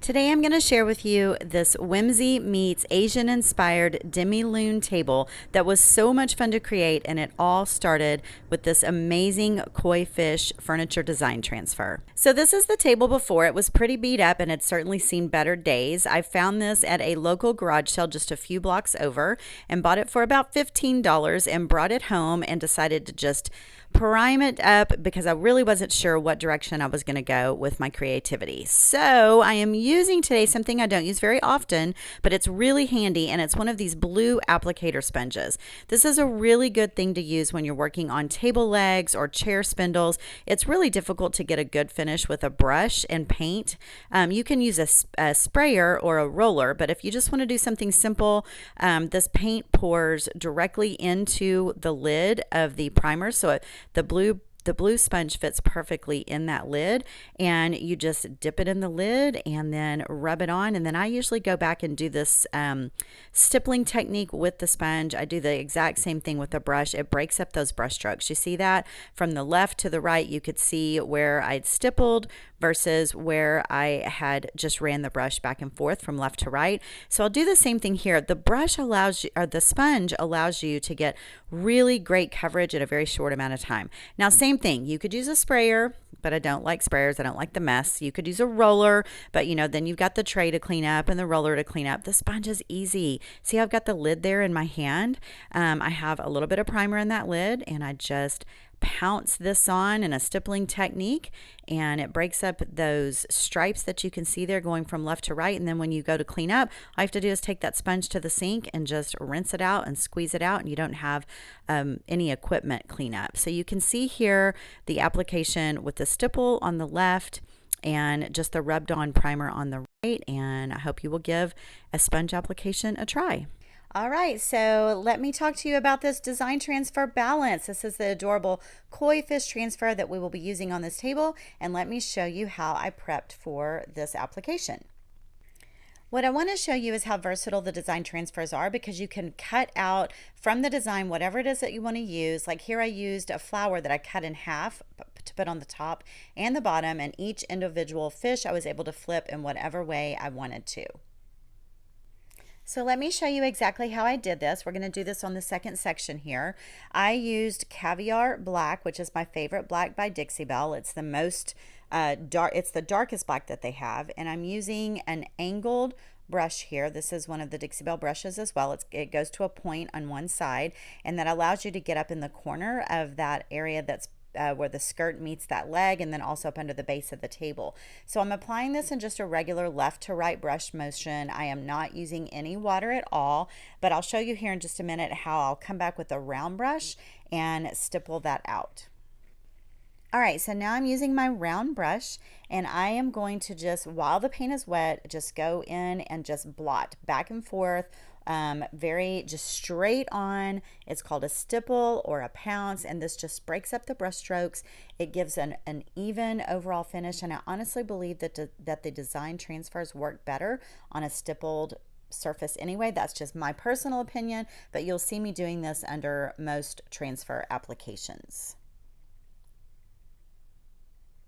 Today I'm going to share with you this whimsy meets Asian inspired demi-lune table that was so much fun to create, and it all started with this amazing koi fish furniture design transfer. So this is the table before. It was pretty beat up and had certainly seen better days. I found this at a local garage sale just a few blocks over and bought it for about $15 and brought it home and decided to just prime it up because I really wasn't sure what direction I was going to go with my creativity. So I am using today something I don't use very often, but it's really handy, and it's one of these blue applicator sponges. This is a really good thing to use when you're working on table legs or chair spindles. It's really difficult to get a good finish with a brush and paint. You can use a sprayer or a roller, but if you just want to do something simple, this paint pours directly into the lid of the primer, so the blue sponge fits perfectly in that lid, and you just dip it in the lid and then rub it on. And then I usually go back and do this stippling technique with the sponge. I do the exact same thing with the brush. It breaks up those brush strokes. You see that from the left to the right, you could see where I'd stippled versus where I had just ran the brush back and forth from left to right. So I'll do the same thing here. The brush allows you, or the sponge allows you to get really great coverage in a very short amount of time. Now, same thing. You could use a sprayer, but I don't like sprayers. I don't like the mess. You could use a roller, but then you've got the tray to clean up and the roller to clean up. The sponge is easy. See, I've got the lid there in my hand. I have a little bit of primer in that lid, and I just pounce this on in a stippling technique, and it breaks up those stripes that you can see there going from left to right. And then when you go to clean up, all you have to do is take that sponge to the sink and just rinse it out and squeeze it out, and you don't have any equipment cleanup. So you can see here the application with the stipple on the left and just the rubbed on primer on the right, and I hope you will give a sponge application a try. All right, so let me talk to you about this design transfer balance. This is the adorable koi fish transfer that we will be using on this table, and let me show you how I prepped for this application. What I want to show you is how versatile the design transfers are, because you can cut out from the design whatever it is that you want to use. Like here I used a flower that I cut in half to put on the top and the bottom, and each individual fish I was able to flip in whatever way I wanted to. So let me show you exactly how I did this. We're going to do this on the second section here. I used Caviar Black, which is my favorite black by Dixie Belle. It's the most dark, it's the darkest black that they have, and I'm using an angled brush here. This is one of the Dixie Belle brushes as well. It goes to a point on one side, and that allows you to get up in the corner of that area that's where the skirt meets that leg, and then also up under the base of the table. So I'm applying this in just a regular left to right brush motion. I am not using any water at all, but I'll show you here in just a minute how I'll come back with a round brush and stipple that out. All right, so now I'm using my round brush, and I am going to just, while the paint is wet, just go in and just blot back and forth, just straight on. It's called a stipple or a pounce, and this just breaks up the brush strokes. It gives an even overall finish, and I honestly believe that the design transfers work better on a stippled surface anyway. That's just my personal opinion, but you'll see me doing this under most transfer applications.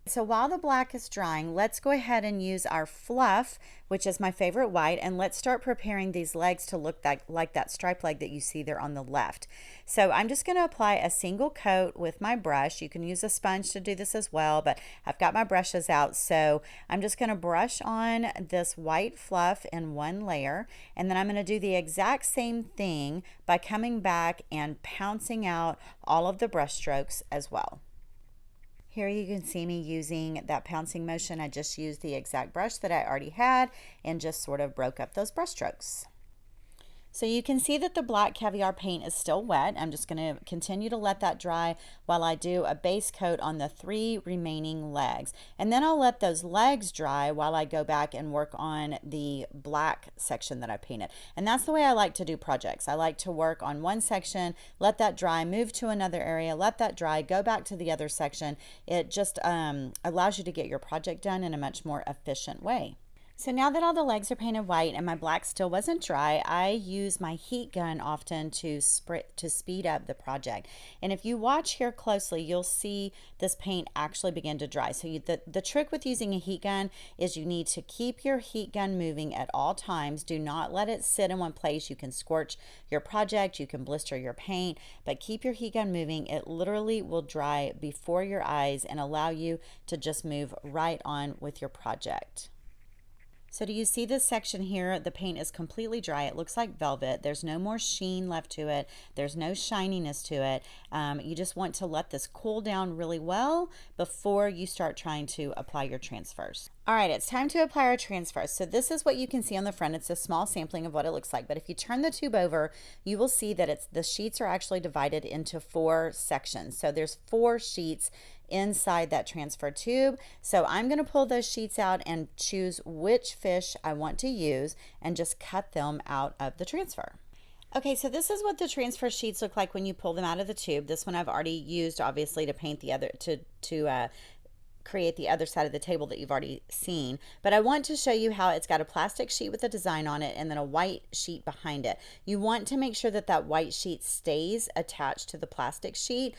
So while the black is drying, let's go ahead and use our fluff, which is my favorite white, and let's start preparing these legs to look like that stripe leg that you see there on the left. So I'm just going to apply a single coat with my brush. You can use a sponge to do this as well, but I've got my brushes out, so I'm just going to brush on this white fluff in one layer, and then I'm going to do the exact same thing by coming back and pouncing out all of the brush strokes as well. Here you can see me using that pouncing motion. I just used the exact brush that I already had and just sort of broke up those brush strokes. So you can see that the black caviar paint is still wet. I'm just going to continue to let that dry while I do a base coat on the 3 remaining legs. And then I'll let those legs dry while I go back and work on the black section that I painted. And that's the way I like to do projects. I like to work on one section, let that dry, move to another area, let that dry, go back to the other section. It just allows you to get your project done in a much more efficient way. So now that all the legs are painted white and my black still wasn't dry, I use my heat gun often to speed up the project. And if you watch here closely, you'll see this paint actually begin to dry. So the trick with using a heat gun is you need to keep your heat gun moving at all times. Do not let it sit in one place. You can scorch your project, you can blister your paint, but keep your heat gun moving. It literally will dry before your eyes and allow you to just move right on with your project. So do you see this section here? The paint is completely dry. It looks like velvet. There's no more sheen left to it. There's no shininess to it. You just want to let this cool down really well before you start trying to apply your transfers. All right, it's time to apply our transfers. So this is what you can see on the front. It's a small sampling of what it looks like. But if you turn the tube over, you will see that the sheets are actually divided into 4 sections. So there's 4 sheets inside that transfer tube. So I'm going to pull those sheets out and choose which fish I want to use and just cut them out of the transfer. Okay, so this is what the transfer sheets look like when you pull them out of the tube. This one I've already used, obviously, to paint the other, to create the other side of the table that you've already seen. But I want to show you how it's got a plastic sheet with a design on it and then a white sheet behind it. You want to make sure that that white sheet stays attached to the plastic sheet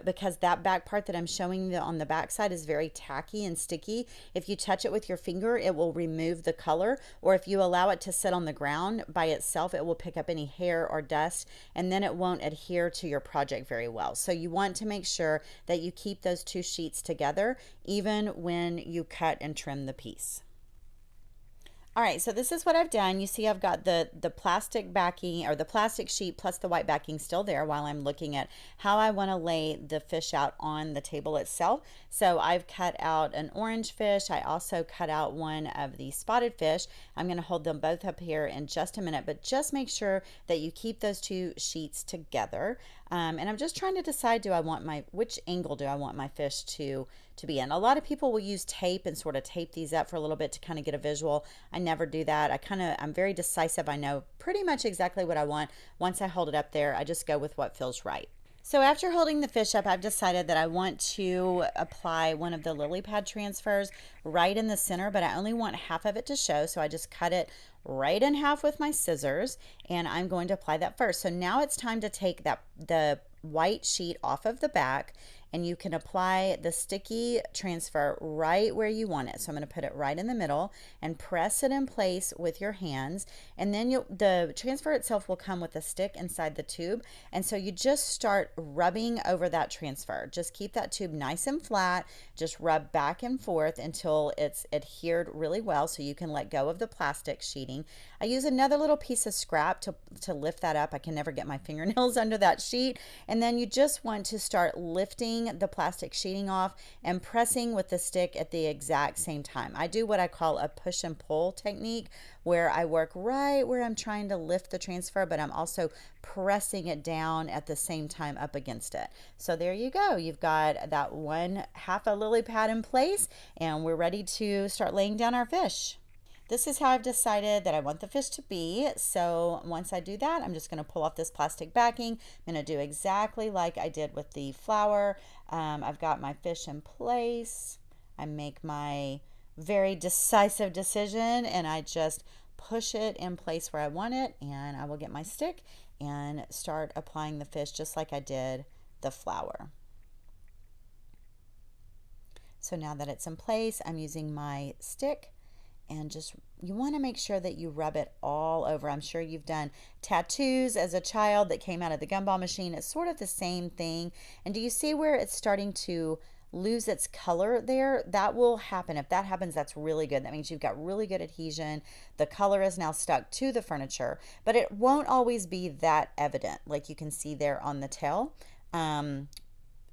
because that back part that I'm showing you on the back side is very tacky and sticky. If you touch it with your finger, it will remove the color, or if you allow it to sit on the ground by itself, it will pick up any hair or dust, and then it won't adhere to your project very well. So you want to make sure that you keep those 2 sheets together even when you cut and trim the piece. All right, so this is what I've done. You see I've got the plastic backing, or the plastic sheet plus the white backing still there while I'm looking at how I want to lay the fish out on the table itself. So I've cut out an orange fish. I also cut out one of the spotted fish. I'm going to hold them both up here in just a minute, but just make sure that you keep those 2 sheets together. And I'm just trying to decide, which angle do I want my fish to be in. A lot of people will use tape and sort of tape these up for a little bit to kind of get a visual. I never do that. I'm very decisive. I know pretty much exactly what I want. Once I hold it up there, I just go with what feels right. So after holding the fish up, I've decided that I want to apply one of the lily pad transfers right in the center, but I only want half of it to show. So I just cut it right in half with my scissors, and I'm going to apply that first. So now it's time to take the white sheet off of the back, and you can apply the sticky transfer right where you want it. So I'm going to put it right in the middle and press it in place with your hands, and then the transfer itself will come with a stick inside the tube, and so you just start rubbing over that transfer. Just keep that tube nice and flat, just rub back and forth until it's adhered really well so you can let go of the plastic sheeting. I use another little piece of scrap to lift that up. I can never get my fingernails under that sheet, and then you just want to start lifting the plastic sheeting off and pressing with the stick at the exact same time. I do what I call a push and pull technique, where I work right where I'm trying to lift the transfer, but I'm also pressing it down at the same time up against it. So there you go. You've got that one half a lily pad in place, and we're ready to start laying down our fish. This is how I've decided that I want the fish to be. So once I do that, I'm just going to pull off this plastic backing. I'm going to do exactly like I did with the flower. I've got my fish in place. I make my very decisive decision, and I just push it in place where I want it, and I will get my stick and start applying the fish just like I did the flower. So now that it's in place, I'm using my stick, and you want to make sure that you rub it all over. I'm sure you've done tattoos as a child that came out of the gumball machine. It's sort of the same thing. And do you see where it's starting to lose its color there? That will happen. If that happens, that's really good. That means you've got really good adhesion. The color is now stuck to the furniture, but it won't always be that evident, like you can see there on the tail.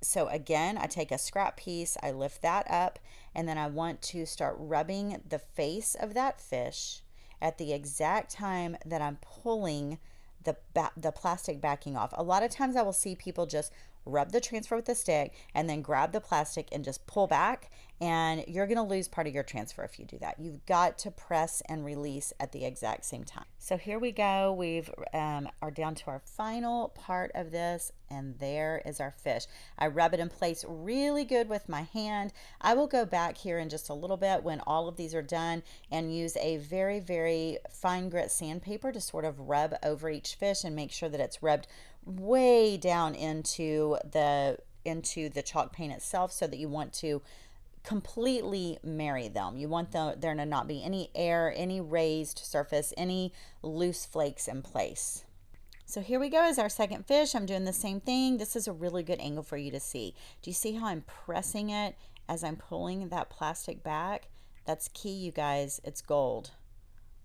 So again, I take a scrap piece, I lift that up, and then I want to start rubbing the face of that fish at the exact time that I'm pulling the plastic backing off. A lot of times I will see people just rub the transfer with the stick and then grab the plastic and just pull back, and you're going to lose part of your transfer if you do that. You've got to press and release at the exact same time. So here we go. We've are down to our final part of this, and there is our fish. I rub it in place really good with my hand. I will go back here in just a little bit when all of these are done and use a very, very fine grit sandpaper to sort of rub over each fish and make sure that it's rubbed way down into the chalk paint itself, so that you want to completely marry them. You want there to not be any air, any raised surface, any loose flakes in place. So here we go as our second fish. I'm doing the same thing. This is a really good angle for you to see. Do you see how I'm pressing it as I'm pulling that plastic back? That's key, you guys. It's gold.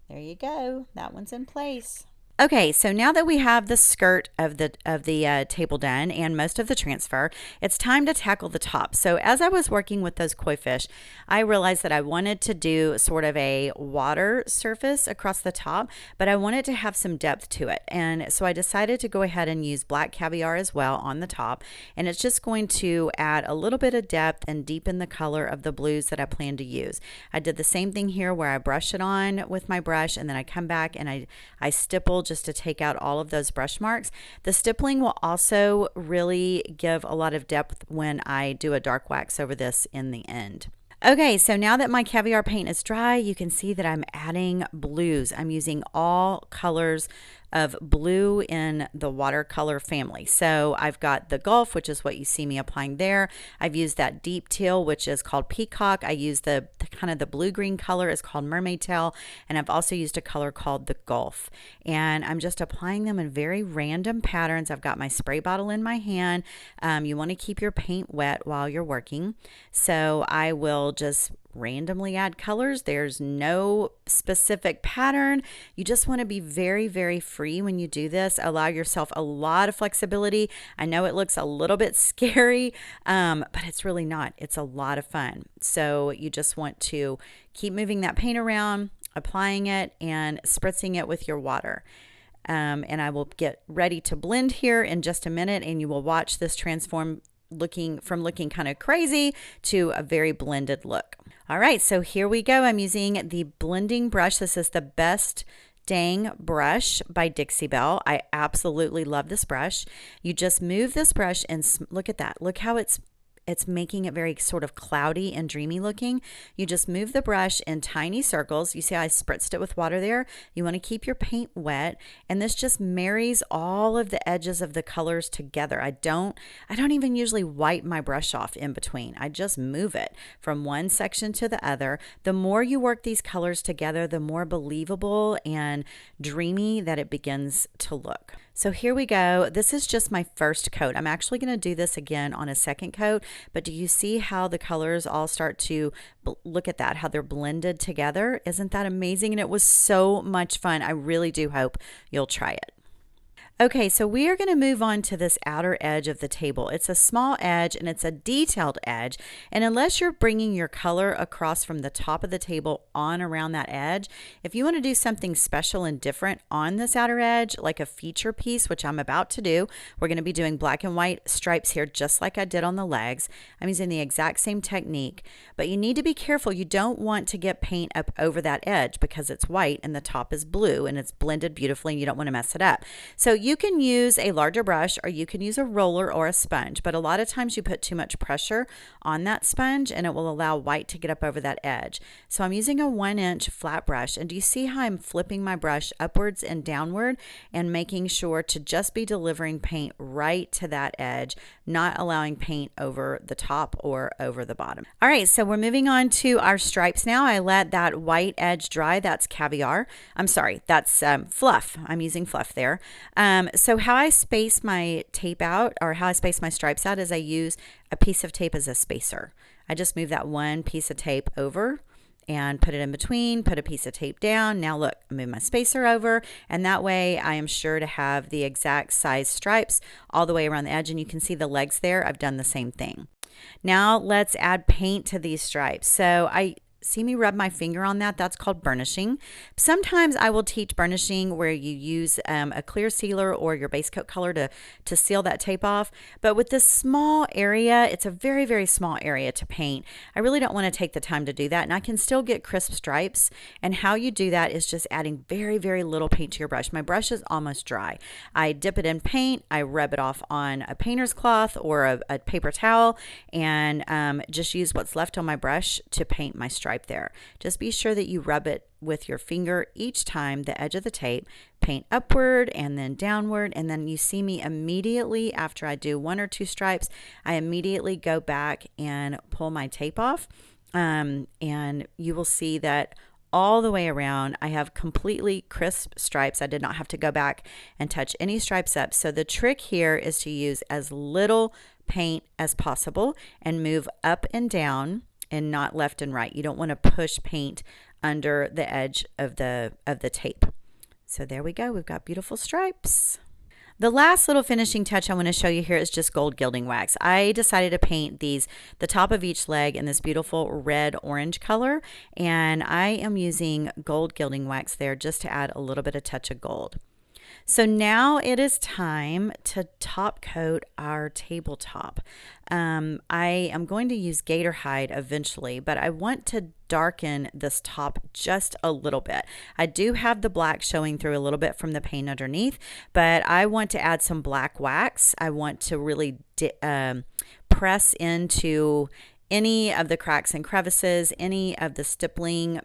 There you go. That one's in place. Okay, so now that we have the skirt of the table done and most of the transfer, it's time to tackle the top. So as I was working with those koi fish, I realized that I wanted to do sort of a water surface across the top, but I wanted to have some depth to it. And so I decided to go ahead and use black caviar as well on the top. And it's just going to add a little bit of depth and deepen the color of the blues that I plan to use. I did the same thing here where I brush it on with my brush, and then I come back and I stipple just to take out all of those brush marks. The stippling will also really give a lot of depth when I do a dark wax over this in the end. Okay, so now that my caviar paint is dry, you can see that I'm adding blues. I'm using all colors of blue in the watercolor family. So I've got the Gulf, which is what you see me applying there. I've used that deep teal, which is called Peacock. I use the kind of the blue-green color is called Mermaid Tail. And I've also used a color called the Gulf. And I'm just applying them in very random patterns. I've got my spray bottle in my hand. You want to keep your paint wet while you're working. So I will just randomly add colors. There's no specific pattern. You just want to be very, very free when you do this. Allow yourself a lot of flexibility. I know it looks a little bit scary, but it's really not. It's a lot of fun. So you just want to keep moving that paint around, applying it, and spritzing it with your water. And I will get ready to blend here in just a minute, and you will watch this transform looking kind of crazy to a very blended look. All right, so here we go. I'm using the blending brush. This is the Best Dang brush by Dixie Belle. I absolutely love this brush. You just move this brush and look at that. Look how it's making it very sort of cloudy and dreamy looking. You just move the brush in tiny circles. You see how I spritzed it with water there? You want to keep your paint wet, and this just marries all of the edges of the colors together. I don't even usually wipe my brush off in between. I just move it from one section to the other. The more you work these colors together, the more believable and dreamy that it begins to look. So here we go. This is just my first coat. I'm actually going to do this again on a second coat, but do you see how the colors all start to look at that, how they're blended together? Isn't that amazing? And it was so much fun. I really do hope you'll try it. Okay, so we are going to move on to this outer edge of the table. It's a small edge and it's a detailed edge. And unless you're bringing your color across from the top of the table on around that edge, if you want to do something special and different on this outer edge, like a feature piece, which I'm about to do, we're going to be doing black and white stripes here, just like I did on the legs. I'm using the exact same technique, but you need to be careful. You don't want to get paint up over that edge because it's white and the top is blue and it's blended beautifully and you don't want to mess it up. So you can use a larger brush or you can use a roller or a sponge, but a lot of times you put too much pressure on that sponge and it will allow white to get up over that edge. So I'm using a 1-inch flat brush, and do you see how I'm flipping my brush upwards and downward and making sure to just be delivering paint right to that edge, not allowing paint over the top or over the bottom. All right, so we're moving on to our stripes now. I let that white edge dry. That's caviar. I'm sorry, that's fluff. I'm using fluff there. So how I space my tape out, or how I space my stripes out, is I use a piece of tape as a spacer. I just move that one piece of tape over and put it in between, put a piece of tape down. Now look, I move my spacer over, and that way I am sure to have the exact size stripes all the way around the edge, and you can see the legs there. I've done the same thing. Now let's add paint to these stripes. So I see me rub my finger on that, that's called burnishing. Sometimes I will teach burnishing where you use a clear sealer or your base coat color to seal that tape off. But with this small area, it's a very, very small area to paint. I really don't want to take the time to do that, and I can still get crisp stripes. And how you do that is just adding very, very little paint to your brush. My brush is almost dry. I dip it in paint, I rub it off on a painter's cloth or a paper towel, and just use what's left on my brush to paint my stripe there. Just be sure that you rub it with your finger each time the edge of the tape, paint upward and then downward, and then you see me immediately after I do 1 or 2 stripes, I immediately go back and pull my tape off, and you will see that all the way around I have completely crisp stripes. I did not have to go back and touch any stripes up. So the trick here is to use as little paint as possible and move up and down and not left and right. You don't want to push paint under the edge of the tape. So there we go. We've got beautiful stripes. The last little finishing touch I want to show you here is just gold gilding wax. I decided to paint the top of each leg in this beautiful red-orange color, and I am using gold gilding wax there just to add a little bit of touch of gold. So now it is time to top coat our tabletop. I am going to use gator hide eventually, but I want to darken this top just a little bit. I do have the black showing through a little bit from the paint underneath, but I want to add some black wax. I want to really press into any of the cracks and crevices, any of the stippling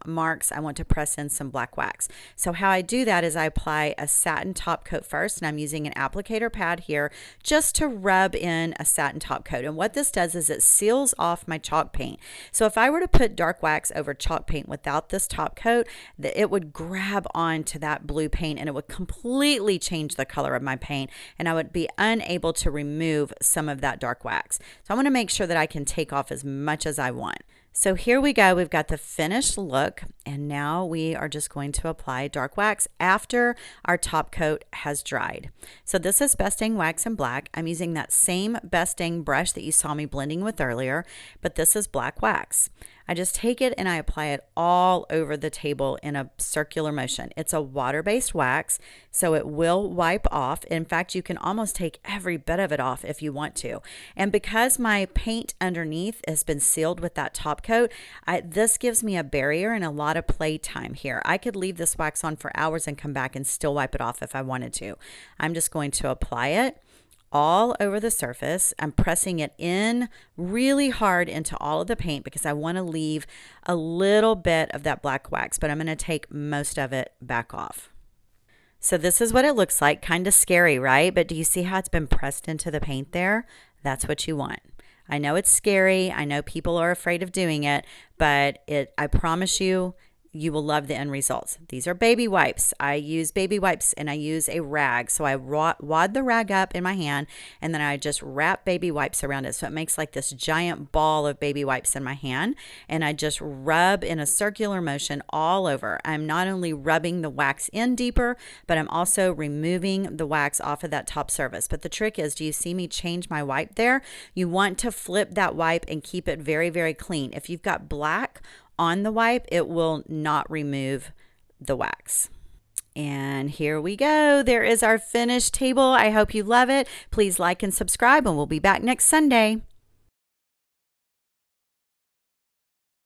marks. I want to press in some black wax. So how I do that is I apply a satin top coat first, and I'm using an applicator pad here just to rub in a satin top coat. And what this does is it seals off my chalk paint. So if I were to put dark wax over chalk paint without this top coat, it would grab onto that blue paint and it would completely change the color of my paint, and I would be unable to remove some of that dark wax. So I want to make sure that I can take off as much as I want. So here we go. We've got the finished look, and now we are just going to apply dark wax after our top coat has dried. So this is Best Dang Wax in Black. I'm using that same Best Dang brush that you saw me blending with earlier, but this is black wax. I just take it and I apply it all over the table in a circular motion. It's a water-based wax, so it will wipe off. In fact, you can almost take every bit of it off if you want to. And because my paint underneath has been sealed with that top coat, this gives me a barrier and a lot of play time here. I could leave this wax on for hours and come back and still wipe it off if I wanted to. I'm just going to apply it all over the surface. I'm pressing it in really hard into all of the paint because I want to leave a little bit of that black wax, but I'm going to take most of it back off. So this is what it looks like. Kind of scary, right? But do you see how it's been pressed into the paint there? That's what you want. I know it's scary. I know people are afraid of doing it, but I promise you, you will love the end results. These are baby wipes. I use baby wipes and I use a rag. So I wad the rag up in my hand and then I just wrap baby wipes around it. So it makes like this giant ball of baby wipes in my hand, and I just rub in a circular motion all over. I'm not only rubbing the wax in deeper, but I'm also removing the wax off of that top surface. But the trick is, do you see me change my wipe there? You want to flip that wipe and keep it very, very clean. If you've got black on the wipe, it will not remove the wax. And here we go. There is our finished table. I hope you love it. Please like and subscribe, and we'll be back next Sunday.